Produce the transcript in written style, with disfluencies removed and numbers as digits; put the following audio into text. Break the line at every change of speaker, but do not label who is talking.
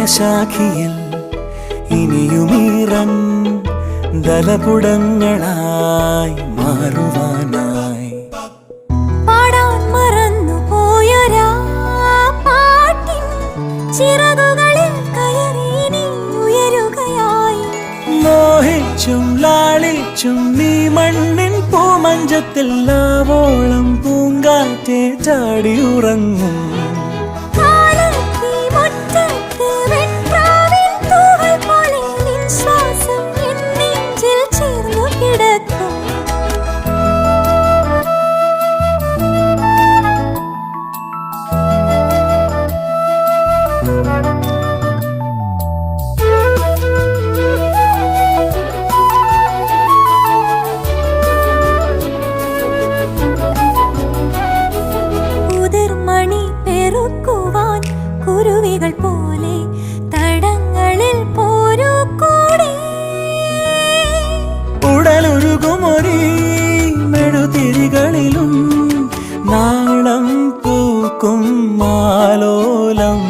ഹൃദയശാഖിയിൽ ഇനിയുമീറൻ ദലപുടങ്ങളായി മാറുവാനായി
പാടാൻ മറന്നു പോയൊരാ പാട്ടിൻ ചിറകുകളിൽ കയറി നീ ഉയരുകയായി.
മോഹിച്ചും ലാളിച്ചും നീ മണ്ണിൻ പൂമഞ്ചത്തിൽ ആവോളം പൂങ്കാറ്റെ ചാടിയുറങ്ങും.
കുരുവികൾ പോലെ തടങ്ങളിൽ പോരൂ കൂടെ.
ഉടലൊരുകുമൊരീ മെഴുതിരികളിലും നാളം പൂക്കും മാലോലം.